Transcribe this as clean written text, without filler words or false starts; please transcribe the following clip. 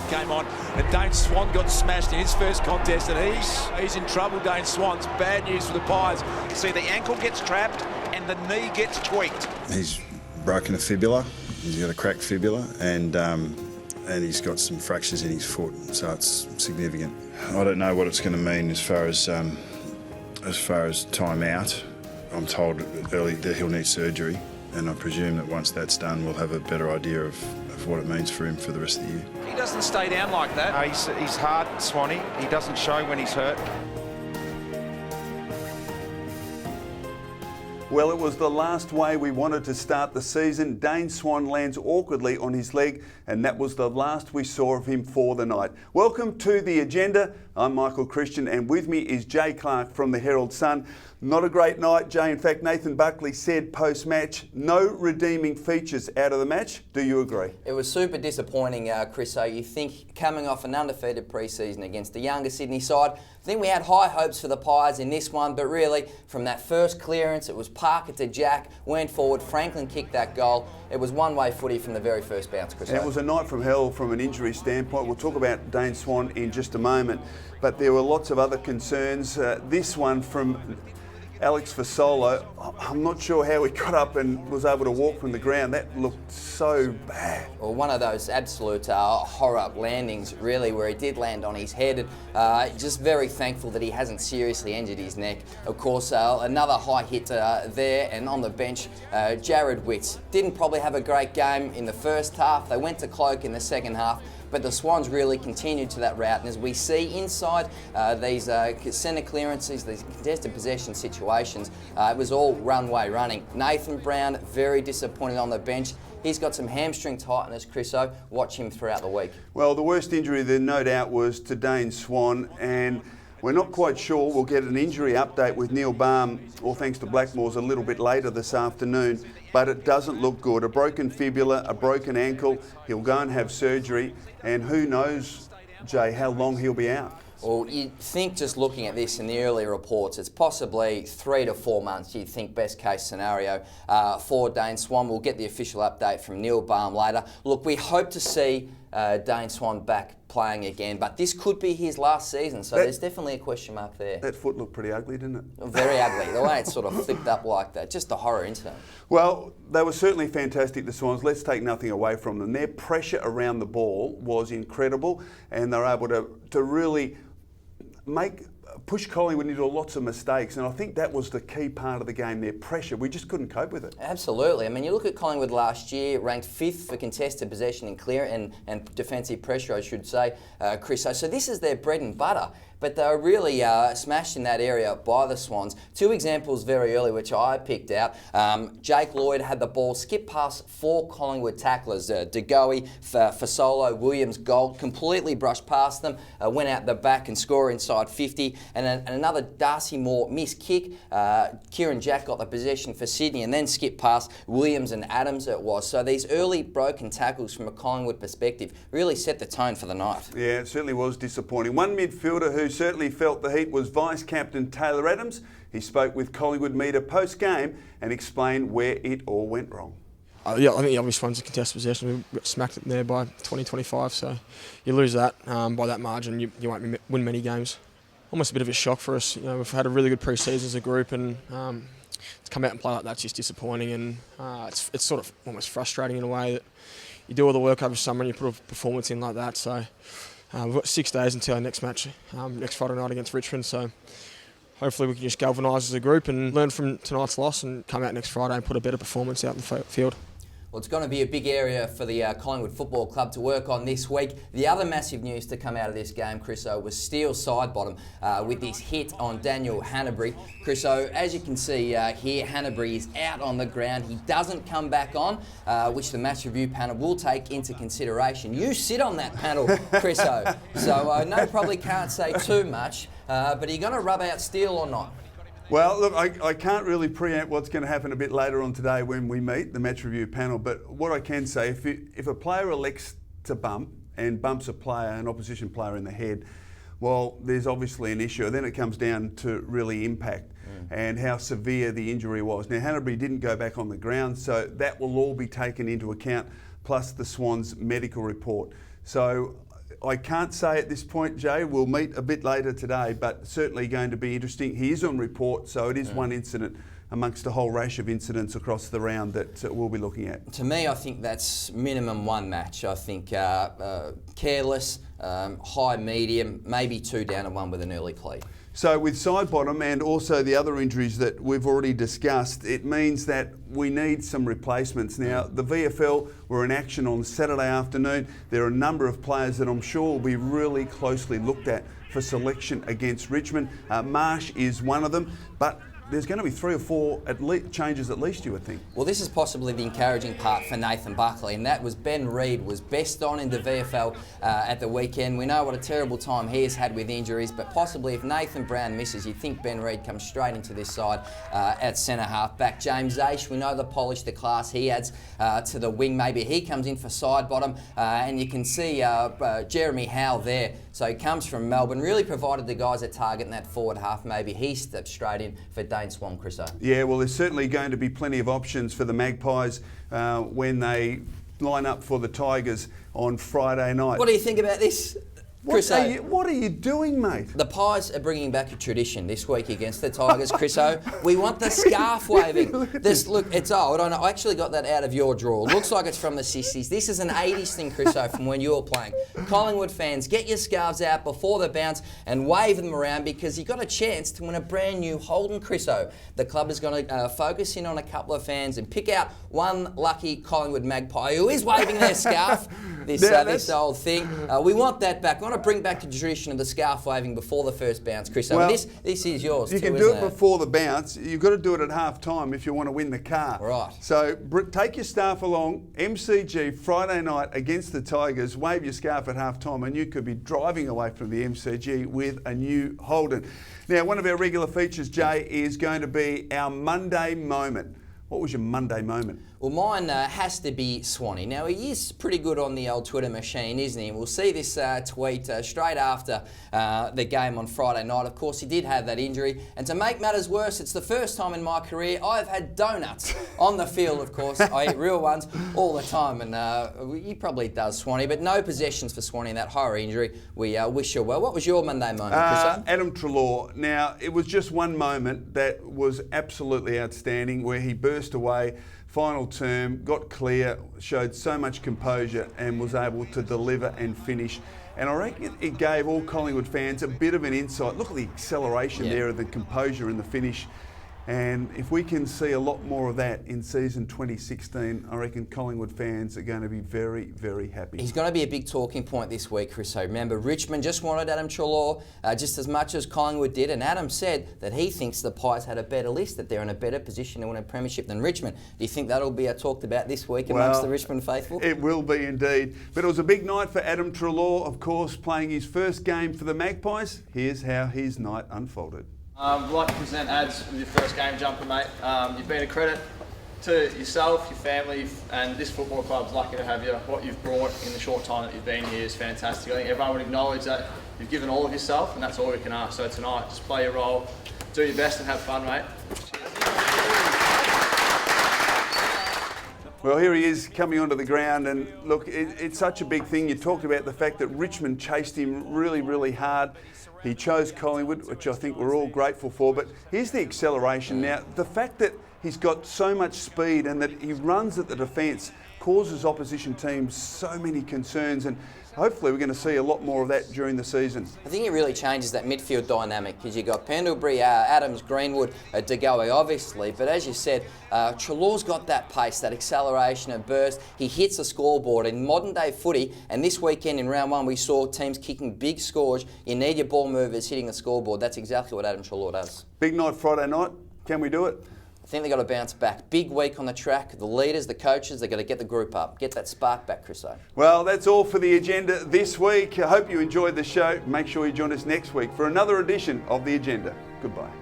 came on, and Dane Swan got smashed in his first contest, and he's in trouble, Dane Swan's. Bad news for the Pies. See, the ankle gets trapped and the knee gets tweaked. He's broken a fibula, he's got a cracked fibula, and he's got some fractures in his foot, so it's significant. I don't know what it's going to mean as far as time out. I'm told early that he'll need surgery, and I presume that once that's done, we'll have a better idea of what it means for him for the rest of the year. He doesn't stay down like that. He's hard, Swanee. He doesn't show when he's hurt. Well, it was the last way we wanted to start the season. Dane Swan lands awkwardly on his leg, and that was the last we saw of him for the night. Welcome to The Agenda. I'm Michael Christian, and with me is Jay Clark from the Herald Sun. Not a great night, Jay. In fact, Nathan Buckley said post-match, no redeeming features out of the match. Do you agree? It was super disappointing, Chris. So you think coming off an undefeated pre-season against the younger Sydney side, I think we had high hopes for the Pies in this one, but really from that first clearance, it was Parker to Jack, went forward, Franklin kicked that goal. It was one-way footy from the very first bounce, Chris. It was a night from hell from an injury standpoint. We'll talk about Dane Swan in just a moment, but there were lots of other concerns. This one from Alex Fasolo, I'm not sure how he got up and was able to walk from the ground. That looked so bad. Well, one of those absolute horror landings, really, where he did land on his head. Just very thankful that he hasn't seriously injured his neck. Of course, another high hit there, and on the bench, Jared Witts. Didn't probably have a great game in the first half. They went to cloak in the second half. But the Swans really continued to that route, and as we see inside these centre clearances, these contested possession situations, it was all runway running. Nathan Brown, very disappointed on the bench. He's got some hamstring tightness, Chriso. Watch him throughout the week. Well, the worst injury there, no doubt, was to Dane Swan, and we're not quite sure. We'll get an injury update with Neil Baum, all thanks to Blackmores, a little bit later this afternoon, but it doesn't look good. A broken fibula, a broken ankle. He'll go and have surgery, and who knows, Jay, how long he'll be out. Well, you'd think just looking at this in the early reports, it's possibly 3 to 4 months, you'd think best case scenario for Dane Swan. We'll get the official update from Neil Baum later. Look, we hope to see Dane Swan back playing again, but this could be his last season, so there's definitely a question mark there. That foot looked pretty ugly, didn't it? Very ugly, the way it sort of flipped up like that, just a horror incident. Well, they were certainly fantastic, the Swans. Let's take nothing away from them. Their pressure around the ball was incredible, and they're able to really push Collingwood into lots of mistakes, and I think that was the key part of the game, their pressure. We just couldn't cope with it. Absolutely. I mean, you look at Collingwood last year, ranked 5th for contested possession and clear and defensive pressure, I should say, Chris. So this is their bread and butter. But they were really smashed in that area by the Swans. 2 examples very early, which I picked out. Jake Lloyd had the ball skip past 4 Collingwood tacklers. De Goey, Fasolo, Williams, Gold, completely brushed past them, went out the back and scored inside 50. And another Darcy Moore missed kick. Kieran Jack got the possession for Sydney and then skipped past Williams and Adams it was. So these early broken tackles from a Collingwood perspective really set the tone for the night. Yeah, it certainly was disappointing. One midfielder who certainly felt the heat was Vice-Captain Taylor Adams. He spoke with Collingwood media post-game and explained where it all went wrong. Yeah, I think the obvious one's a contested possession. We got smacked it there by 20-25, so you lose that by that margin, you won't win many games. Almost a bit of a shock for us. You know, we've had a really good pre-season as a group, and to come out and play like that's just disappointing, and it's sort of almost frustrating in a way that you do all the work over summer and you put a performance in like that. So we've got 6 days until our next match, next Friday night against Richmond. So hopefully we can just galvanise as a group and learn from tonight's loss and come out next Friday and put a better performance out in the field. Well, it's going to be a big area for the Collingwood Football Club to work on this week. The other massive news to come out of this game, Chriso, was Steele's side bottom with this hit on Daniel Hannebery. Chriso, as you can see here, Hannebery is out on the ground. He doesn't come back on, which the match review panel will take into consideration. You sit on that panel, Chriso, so no, probably can't say too much, but are you going to rub out Steele or not? Well, look, I can't really preempt what's going to happen a bit later on today when we meet the match review panel, but what I can say, if a player elects to bump and bumps an opposition player in the head, well, there's obviously an issue. Then it comes down to really impact and how severe the injury was. Now, Hannebery didn't go back on the ground, so that will all be taken into account, plus the Swans' medical report. So I can't say at this point, Jay. We'll meet a bit later today, but certainly going to be interesting. He is on report, so it is one incident amongst a whole rash of incidents across the round that we'll be looking at. To me, I think that's minimum one match. I think careless, high, medium, maybe 2 down and 1 with an early plead. So with side bottom and also the other injuries that we've already discussed, it means that we need some replacements. Now, the VFL were in action on Saturday afternoon. There are a number of players that I'm sure will be really closely looked at for selection against Richmond. Marsh is one of them, but there's going to be 3 or 4 changes at least, you would think. Well, this is possibly the encouraging part for Nathan Buckley, and that was Ben Reid was best on in the VFL at the weekend. We know what a terrible time he has had with injuries, but possibly if Nathan Brown misses, you think Ben Reid comes straight into this side at centre half back. James Aish, we know the polish, the class he adds to the wing. Maybe he comes in for side bottom, and you can see Jeremy Howe there. So he comes from Melbourne, really provided the guys a target in that forward half. Maybe he steps straight in for Dane Swan, Chriso. Yeah, well, there's certainly going to be plenty of options for the Magpies when they line up for the Tigers on Friday night. What do you think about this? What are you doing, mate? The Pies are bringing back a tradition this week against the Tigers, Chriso. We want the scarf waving. Look, it's old. I actually got that out of your drawer. Looks like it's from the 60s. This is an 80s thing, Chriso, from when you were playing. Collingwood fans, get your scarves out before the bounce and wave them around because you've got a chance to win a brand new Holden, Chriso. The club is going to focus in on a couple of fans and pick out one lucky Collingwood Magpie who is waving their scarf. This old thing. We want that back. We want to bring back the tradition of the scarf waving before the first bounce, Chris. Well, this is yours. You can do it before the bounce. You've got to do it at half time if you want to win the car. Right. So take your staff along. MCG Friday night against the Tigers. Wave your scarf at half time, and you could be driving away from the MCG with a new Holden. Now, one of our regular features, Jay, is going to be our Monday moment. What was your Monday moment? Well, mine has to be Swanee. Now, he is pretty good on the old Twitter machine, isn't he? We'll see this tweet straight after the game on Friday night. Of course, he did have that injury. And to make matters worse, it's the first time in my career I've had donuts on the field, of course. I eat real ones all the time, and he probably does, Swanee. But no possessions for Swanee in that horror injury. We wish you well. What was your Monday moment, Chris? Adam Treloar. Now, it was just one moment that was absolutely outstanding where he burst away. Final term, got clear, showed so much composure and was able to deliver and finish. And I reckon it gave all Collingwood fans a bit of an insight. Look at the acceleration there of the composure and the finish. And if we can see a lot more of that in season 2016, I reckon Collingwood fans are going to be very, very happy. He's going to be a big talking point this week, Chris. So remember, Richmond just wanted Adam Treloar just as much as Collingwood did, and Adam said that he thinks the Pies had a better list, that they're in a better position to win a premiership than Richmond. Do you think that'll be talked about this week amongst the Richmond faithful? It will be indeed. But it was a big night for Adam Treloar, of course, playing his first game for the Magpies. Here's how his night unfolded. I'd like to present Ads with your first game jumper, mate. You've been a credit to yourself, your family, and this football club's lucky to have you. What you've brought in the short time that you've been here is fantastic. I think everyone would acknowledge that you've given all of yourself, and that's all we can ask. So tonight, just play your role, do your best and have fun, mate. Cheers. Well, here he is coming onto the ground, and look, it's such a big thing. You talked about the fact that Richmond chased him really, really hard. He chose Collingwood, which I think we're all grateful for, but here's the acceleration. Now, the fact that he's got so much speed and that he runs at the defence causes opposition teams so many concerns, and hopefully we're going to see a lot more of that during the season. I think it really changes that midfield dynamic because you've got Pendlebury, Adams, Greenwood, De Goey obviously, but as you said, Treloar's got that pace, that acceleration and burst. He hits the scoreboard in modern day footy, and this weekend in round one we saw teams kicking big scores. You need your ball movers hitting the scoreboard. That's exactly what Adam Treloar does. Big night Friday night. Can we do it? I think they've got to bounce back. Big week on the track. The leaders, the coaches, they've got to get the group up. Get that spark back, Chriso. Well, that's all for the agenda this week. I hope you enjoyed the show. Make sure you join us next week for another edition of The Agenda. Goodbye.